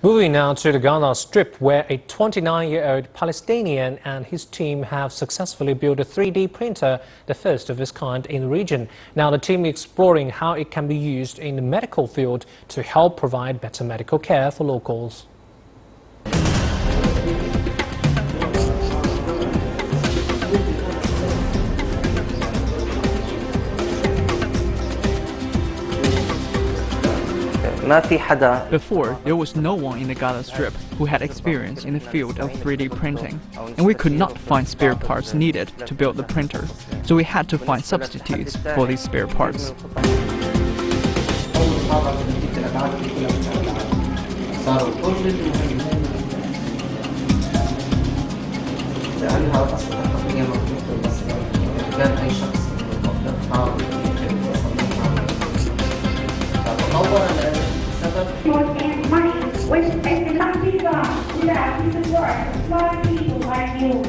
Moving now to the Gaza Strip, where a 29-year-old Palestinian and his team have successfully built a 3D printer, the first of its kind in the region. Now the team is exploring how it can be used in the medical field to help provide better medical care for locals. Before, there was no one in the Gaza Strip who had experience in the field of 3D printing, and we could not find spare parts needed to build the printer, so we had to find substitutes for these spare parts. Which is not Gaza without piece of work, smart people like you.